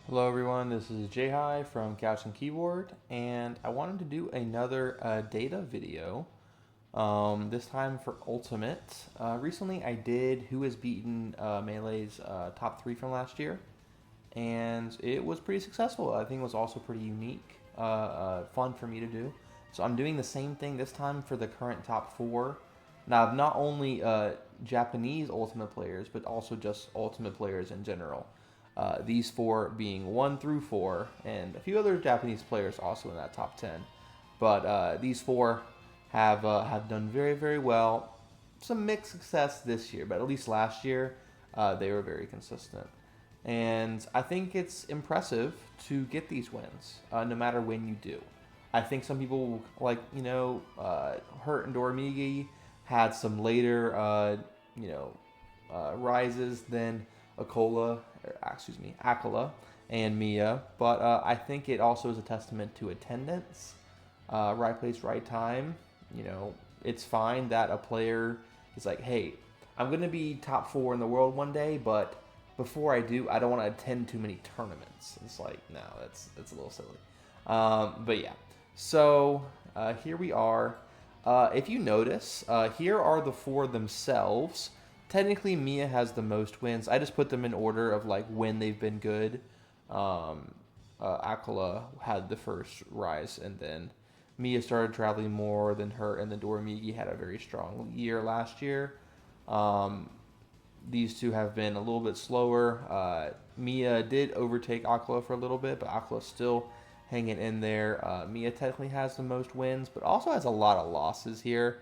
Hello everyone, this is Jai from Couch and Keyboard, and I wanted to do another data video. This time for Ultimate. Recently, I did Who Has Beaten Melee's top three from last year, and it was pretty successful. I think it was also pretty unique, fun for me to do. So I'm doing the same thing this time for the current top four. Now, not only Japanese Ultimate players, but also just Ultimate players in general. These four being one through four, and a few other Japanese players also in that top 10. But these four have done very, very well. Some mixed success this year, but at least last year they were very consistent. And I think it's impressive to get these wins, no matter when you do. I think some people, like, Hurt and Doramigi had some later, rises than Akala and Mia. But I think it also is a testament to attendance, right place, right time. You know, it's fine that a player is like, hey, I'm going to be top four in the world one day, but before I do, I don't want to attend too many tournaments. It's like, no, that's a little silly. But yeah, so here we are. If you notice, here are the four themselves. Technically, Mia has the most wins. I just put them in order of like when they've been good. Akala had the first rise, and then Mia started traveling more than her, and then Doramigi had a very strong year last year. Um, these two have been a little bit slower. Mia did overtake Akala for a little bit, but Akala's still hanging in there. Mia technically has the most wins, but also has a lot of losses here.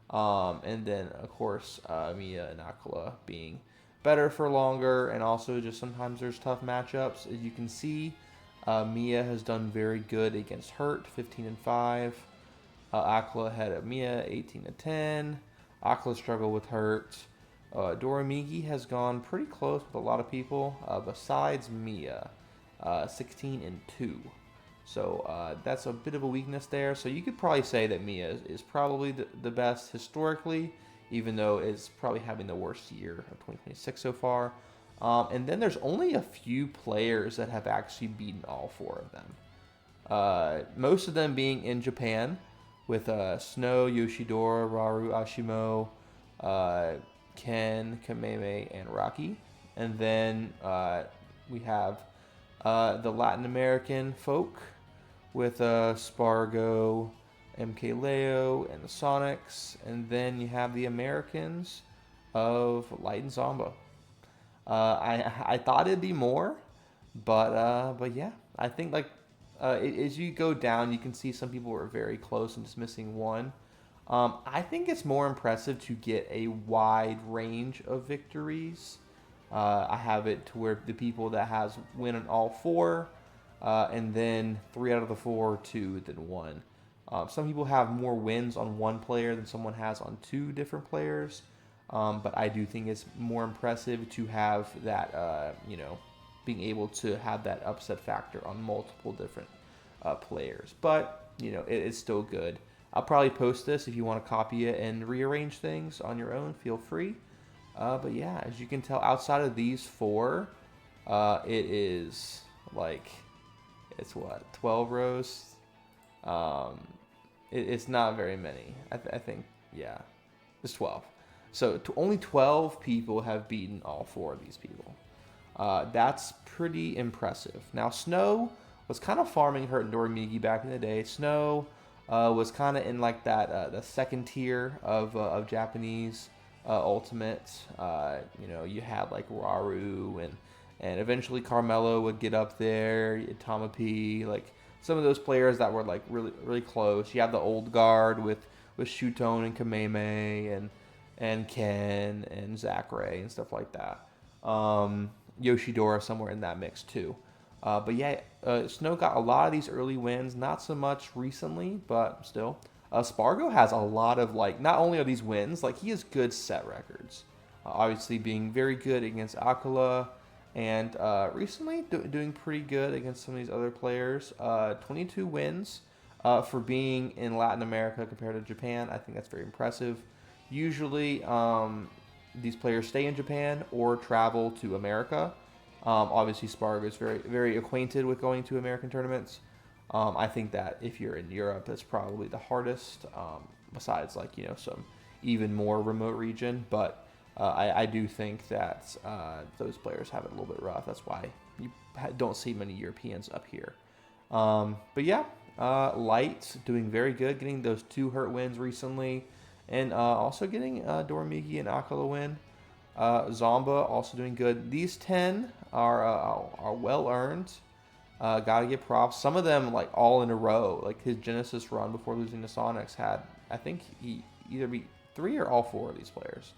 And then, of course, Mia and Akala being better for longer, and also just sometimes there's tough matchups. As you can see, Mia has done very good against Hurt, 15 and 5. Akala ahead of Mia, 18 to 10. Akala struggled with Hurt. Doramigi has gone pretty close with a lot of people, besides Mia, 16 and 2. So that's a bit of a weakness there. So you could probably say that Mia is probably the best historically, even though it's probably having the worst year of 2026 so far. And then there's only a few players that have actually beaten all four of them. Most of them being in Japan, with Snow, Yoshidora, Raru, Ashimo, uh, Ken, Kameme, and Rocky. And then we have the Latin American folk with Spargo, MK Leo, and the Sonics. And then you have the Americans of Light and Zomba. I thought it'd be more, but yeah, I think like as you go down, you can see some people were very close and just missing one. I think it's more impressive to get a wide range of victories. I have it to where the people that has win on all four, and then three out of the four, two, then one. Some people have more wins on one player than someone has on two different players. But I do think it's more impressive to have that, being able to have that upset factor on multiple different players. But, it's still good. I'll probably post this if you want to copy it and rearrange things on your own. Feel free. But yeah, as you can tell, outside of these four, it is like, it's what, 12 rows? Um, it's not very many. I think, yeah, it's 12. So only 12 people have beaten all four of these people. That's pretty impressive. Now, Snow was kind of farming Hurt and Doramigi back in the day. Snow was kind of in like that the second tier of Japanese Ultimate. You had like Raru and eventually Carmelo would get up there. Tamapi, like some of those players that were like really really close. You had the old guard with Shuton and Kameme and Ken and Zachary and stuff like that. Yoshidora somewhere in that mix too. But yeah, Snow got a lot of these early wins. Not so much recently, but still. Spargo has a lot of like. Not only are these wins, like he has good set records. Obviously, being very good against Akala, and recently doing pretty good against some of these other players. 22 wins for being in Latin America compared to Japan. I think that's very impressive. Usually, these players stay in Japan or travel to America. Obviously, Spargo is very, very acquainted with going to American tournaments. I think that if you're in Europe, that's probably the hardest, besides like, some even more remote region. But I do think that those players have it a little bit rough. That's why you don't see many Europeans up here. But yeah, Light doing very good, getting those 2 hurt wins recently, and also getting Dormigi and Akala win. Zomba also doing good. These 10 are well earned. Gotta give props. Some of them like all in a row. Like his Genesis run before losing to Sonics had, I think he either beat 3 or all 4 of these players.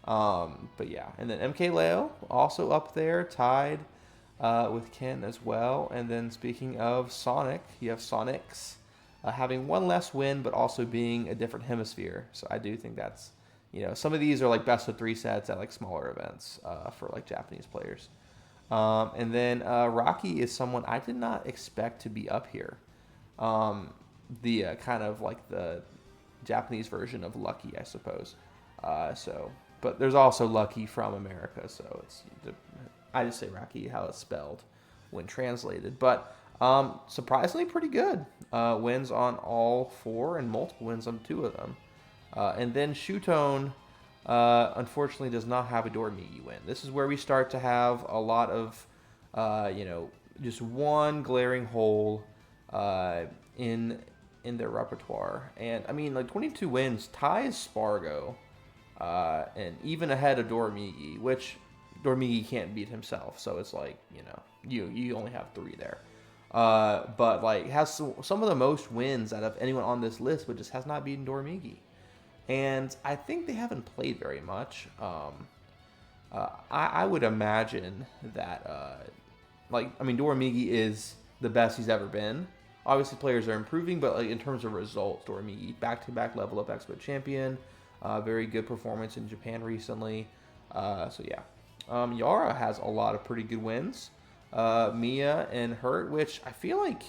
But yeah, and then MK Leo also up there, tied with Ken as well. And then speaking of Sonic, you have Sonics having one less win, but also being a different hemisphere. So I do think that's, some of these are like best of 3 sets at like smaller events for like Japanese players. And then Rocky is someone I did not expect to be up here. The kind of like the Japanese version of Lucky, I suppose. But there's also Lucky from America, so I just say Rocky how it's spelled when translated. But surprisingly pretty good. Wins on all 4 and multiple wins on 2 of them. And then Shutone, unfortunately, does not have a Dormigi win. This is where we start to have a lot of, just one glaring hole in their repertoire. And I mean, like 22 wins ties Spargo, and even ahead of Dormigi, which Dormigi can't beat himself. So it's like, you only have 3 there. But like has some of the most wins out of anyone on this list, but just has not beaten Dormigi. And I think they haven't played very much. I would imagine that, Dormigi is the best he's ever been. Obviously, players are improving, but like in terms of results, Dormigi, back-to-back level up Expo champion, very good performance in Japan recently. Yara has a lot of pretty good wins. Mia and Hurt, which I feel like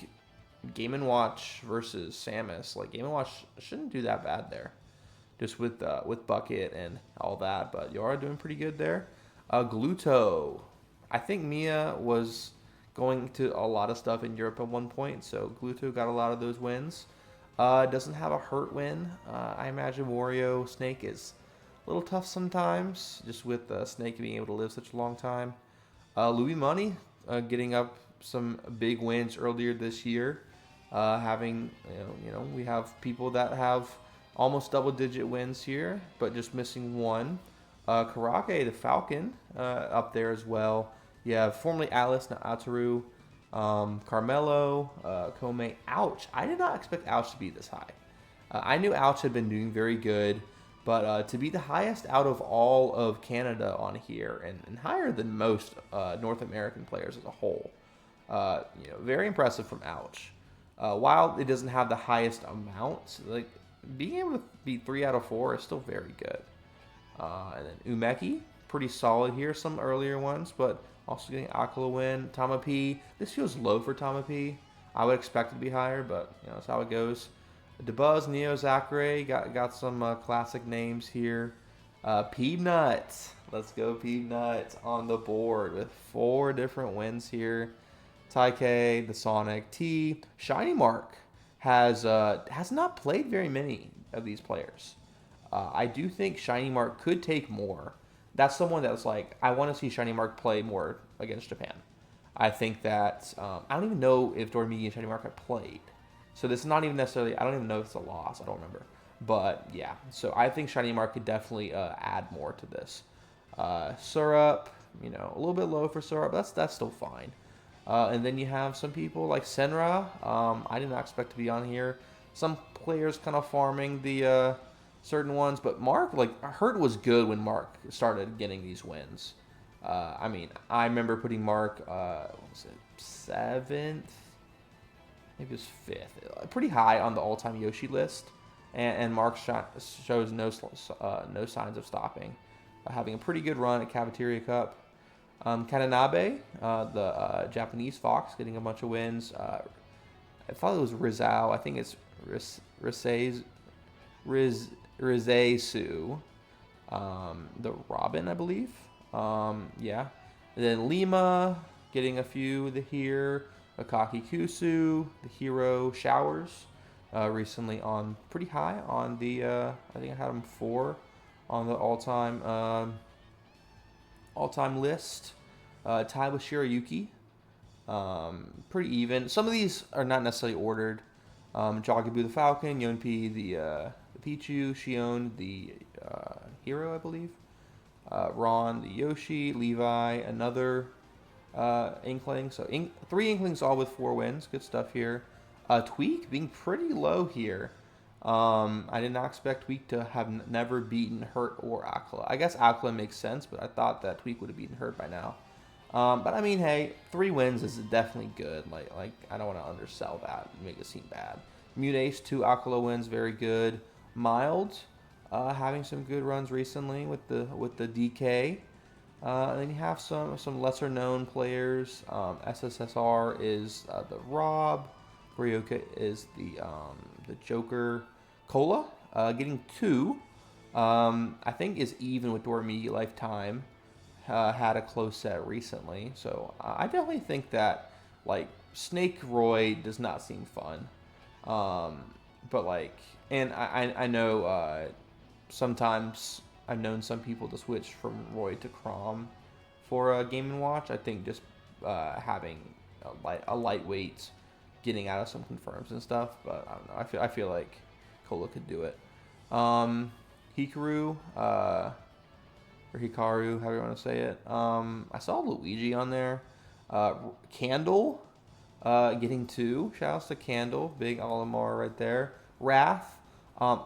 Game & Watch versus Samus, like Game & Watch shouldn't do that bad there. Just with Bucket and all that, but Yara doing pretty good there. Gluto, I think Mia was going to a lot of stuff in Europe at one point, so Gluto got a lot of those wins. Doesn't have a Hurt win. I imagine Wario Snake is a little tough sometimes, just with Snake being able to live such a long time. Louis Money getting up some big wins earlier this year. Having we have people that have almost double-digit wins here, but just missing 1. Karake, the Falcon, up there as well. You have formerly Alice, now Ataru. Carmelo, Kome. Ouch. I did not expect Ouch to be this high. I knew Ouch had been doing very good, but to be the highest out of all of Canada on here, and higher than most North American players as a whole, very impressive from Ouch. While it doesn't have the highest amount, like being able to beat 3 out of 4 is still very good. And then Umeki, pretty solid here. Some earlier ones, but also getting Akala win. Tamapi, this feels low for Tamapi. I would expect it to be higher, but that's how it goes. DeBuzz, Neo, Zachary, got some classic names here. Peanut, let's go Peanut on the board with 4 different wins here. Taike, the Sonic, T, Shiny Mark has not played very many of these players. I do think Shiny Mark could take more. That's someone that's like, I want to see Shiny Mark play more against Japan. I think that, I don't even know if Dormigi and Shiny Mark have played. So this is not even necessarily, I don't even know if it's a loss. I don't remember. But yeah, so I think Shiny Mark could definitely add more to this. Syrup, a little bit low for Syrup. That's still fine. And then you have some people like Senra. I did not expect to be on here. Some players kind of farming the certain ones, but Mark, like Hurt was good when Mark started getting these wins. I remember putting Mark, what was it, 7th? Maybe it was 5th. Pretty high on the all-time Yoshi list, and Mark shows no signs of stopping. Having a pretty good run at Cafeteria Cup. Kananabe, the Japanese Fox, getting a bunch of wins. I thought it was Rizal. I think it's Rizesu. The Robin, I believe. Yeah. And then Lima, getting a few here. Akaki Kusu, the hero Showers, recently on pretty high on the, I think I had him 4 on the all-time list. Tied with Shirayuki. Pretty even. Some of these are not necessarily ordered. Jogabu the Falcon, Yonpi the Pichu, Shion the hero, I believe. Ron the Yoshi, Levi another Inkling. So 3 Inklings all with 4 wins. Good stuff here. Tweak being pretty low here. I did not expect Tweak to have never beaten Hurt or Aquila. I guess Aquila makes sense, but I thought that Tweak would have beaten Hurt by now. But I mean, hey, 3 wins is definitely good. Like I don't want to undersell that and make it seem bad. Mutace 2 Aquila wins, very good. Mild, having some good runs recently with the DK. And then you have some lesser known players. SSSR is the Rob. Ryoka is the Joker. Cola getting 2. I think is even with Doremi Lifetime. Had a close set recently, so I definitely think that like Snake Roy does not seem fun. But like, and I know sometimes I've known some people to switch from Roy to Crom for a Game & Watch. I think just having a lightweight getting out of some confirms and stuff, but I don't know. I feel like Cola could do it. Hikaru, or Hikaru, however you want to say it. I saw Luigi on there. Candle, getting 2. Shoutouts to Candle, big Olimar right there. Wrath,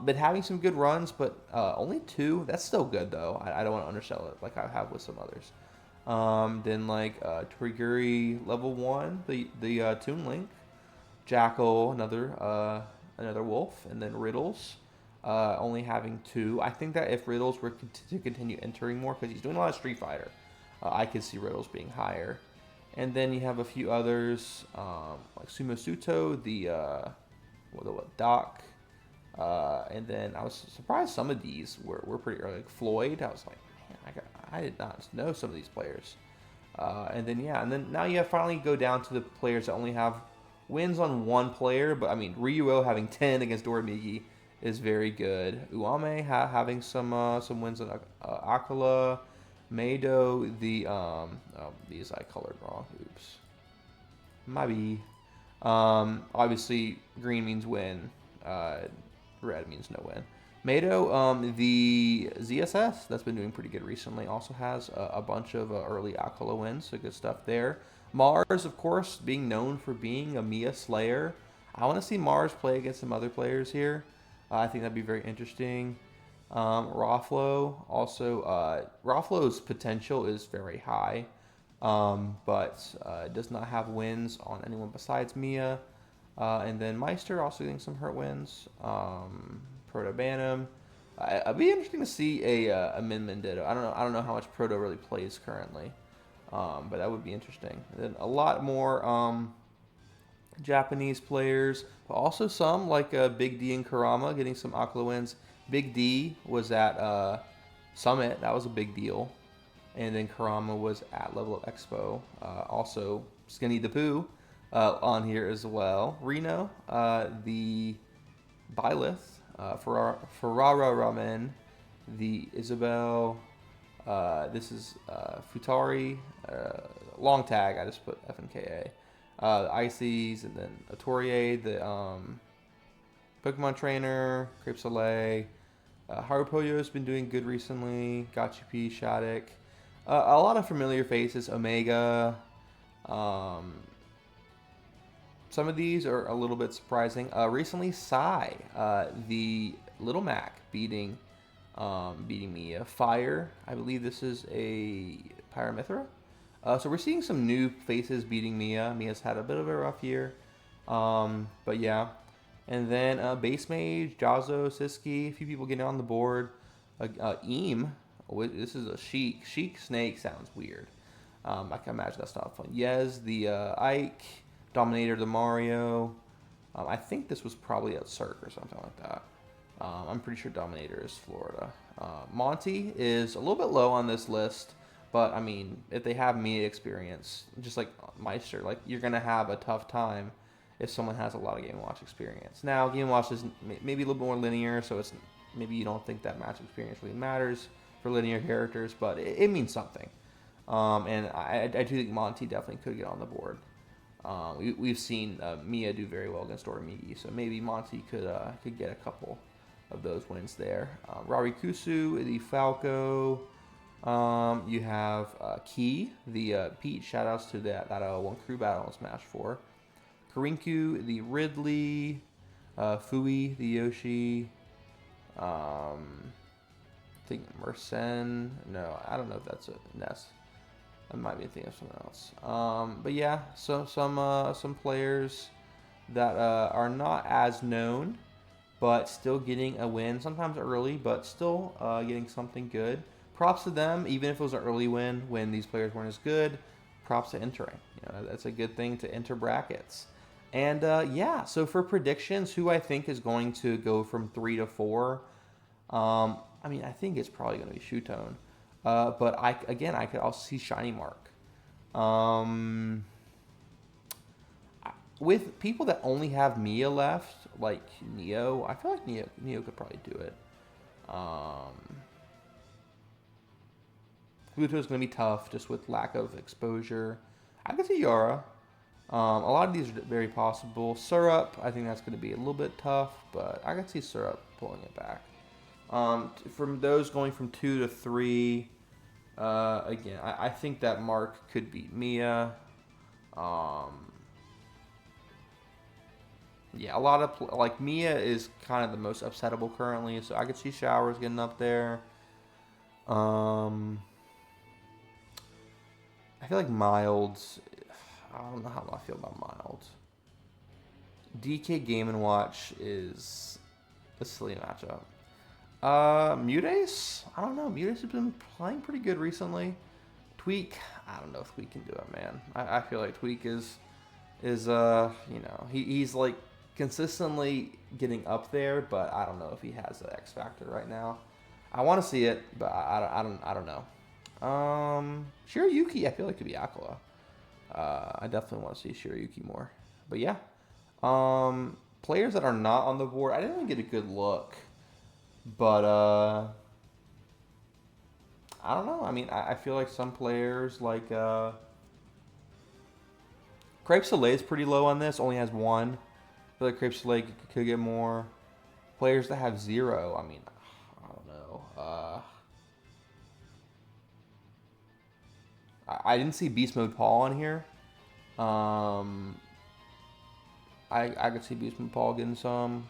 been having some good runs, but only 2. That's still good though. I don't want to undersell it like I have with some others. Then like Triguri level 1, the Toon Link. Jackal, another wolf, and then Riddles. Only having 2. I think that if Riddles were to continue entering more, because he's doing a lot of Street Fighter, I could see Riddles being higher. And then you have a few others, like Sumo Suto, the Doc. And then I was surprised some of these were pretty early. Like Floyd, I was like, man, I did not know some of these players. And then now you have finally go down to the players that only have wins on 1 player. But I mean, Ryuo having 10 against Doremigi is very good. Uame having some wins on Aquila. Mado, these I colored wrong. Oops. Maybe. Obviously, green means win. Red means no win. Mado, the ZSS, that's been doing pretty good recently, also has a bunch of early Aquila wins, so good stuff there. Mars, of course, being known for being a Mia Slayer. I want to see Mars play against some other players here. I think that'd be very interesting. Rafflo, also, Rafflo's potential is very high, but does not have wins on anyone besides Mia. And then Meister also getting some hurt wins. Proto Bantam. It'd be interesting to see a Min Min Ditto. I don't know how much Proto really plays currently, but that would be interesting. And then a lot more Japanese players, but also some like Big D and Karama getting some Aquila wins. Big D was at Summit. That was a big deal. And then Karama was at Level Up Expo. Also, Skinny the Pooh on here as well. Reno, the Byleth, Ferrara Ramen, the Isabel. This is Futari. Long tag. I just put FNKA. Ices, and then Atorie, the Pokemon Trainer, Crepe Soleil. Harupoyo's been doing good recently. Gachipi, Shattuck. A lot of familiar faces. Omega. Some of these are a little bit surprising. Recently, Sai, the Little Mac beating Mia. Fire, I believe this is a Pyramithra. So we're seeing some new faces beating Mia. Mia's had a bit of a rough year. But yeah. And then Base Mage, Jazo, Siski, a few people getting on the board. Eam, this is a Sheik. Sheik Snake sounds weird. I can imagine that's not fun. Yez, the Ike, Dominator, the Mario. I think this was probably at Cirque or something like that. I'm pretty sure Dominator is Florida. Monty is a little bit low on this list, But I mean, if they have Mia experience, just like Meister, like you're gonna have a tough time if someone has a lot of Game Watch experience. Now, Game Watch is maybe a little bit more linear, so it's maybe you don't think that match experience really matters for linear characters, but it means something. And I do think Monty definitely could get on the board. We've seen Mia do very well against Ormigi, so maybe Monty could get a couple of those wins there. Rarikusu, the Falco. You have Key, the Pete. Shoutouts to that one crew battle in Smash 4. Karinku, the Ridley. Fui, the Yoshi. I think Mercen. No, I don't know if that's a Ness. I might be thinking of something else. But yeah, so some players that are not as known, but still getting a win. Sometimes early, but still getting something good. Props to them, even if it was an early win when these players weren't as good. Props to entering. That's a good thing to enter brackets. And yeah, so for predictions, who I think is going to go from 3 to 4. I mean, I think it's probably going to be Shutone. But I could also see Shiny Mark. With people that only have Mia left, like Neo, I feel like Neo could probably do it. Pluto is going to be tough just with lack of exposure. I could see Yara. A lot of these are very possible. Syrup, I think that's going to be a little bit tough, but I could see Syrup pulling it back. From those going from 2 to 3, again, I think that Mark could beat Mia. Yeah, a lot of like Mia is kind of the most upsettable currently, so I could see Showers getting up there. I feel like Milds. I don't know how I feel about Milds. DK Game & Watch is a silly matchup. Mutace? I don't know. Mutace has been playing pretty good recently. Tweak? I don't know if Tweak can do it, man. I feel like Tweak is he's like consistently getting up there, but I don't know if he has the X factor right now. I want to see it, but I don't know. Shiryuki, I feel like could be Aquila. I definitely want to see Shiryuki more. But yeah. Players that are not on the board, I didn't even get a good look. But I don't know. I mean, I feel like some players like Crepe Soleil is pretty low on this. Only has 1. I feel like Crepe Soleil could get more. Players that have 0. I mean, I don't know. I didn't see Beast Mode Paul on here. I could see Beast Mode Paul getting some.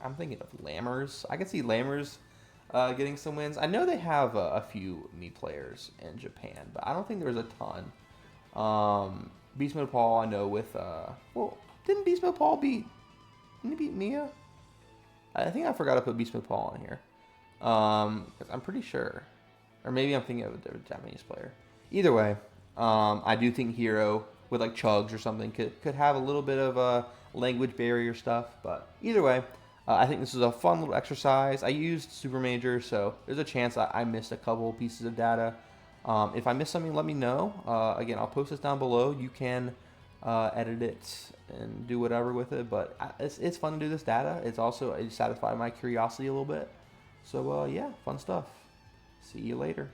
I'm thinking of Lammers. I could see Lammers getting some wins. I know they have a few Mii players in Japan, but I don't think there's a ton. Beast Mode Paul, I know with didn't Beast Mode Paul didn't he beat Mia? I think I forgot to put Beast Mode Paul on here. 'Cause I'm pretty sure. Or maybe I'm thinking of a Japanese player. Either way, I do think Hero with like Chugs or something could have a little bit of a language barrier stuff. But either way, I think this is a fun little exercise. I used Super Major, so there's a chance I missed a couple pieces of data. If I missed something, let me know. Again, I'll post this down below. You can edit it and do whatever with it. But it's fun to do this data. It's also it satisfied my curiosity a little bit. So yeah, fun stuff. See you later.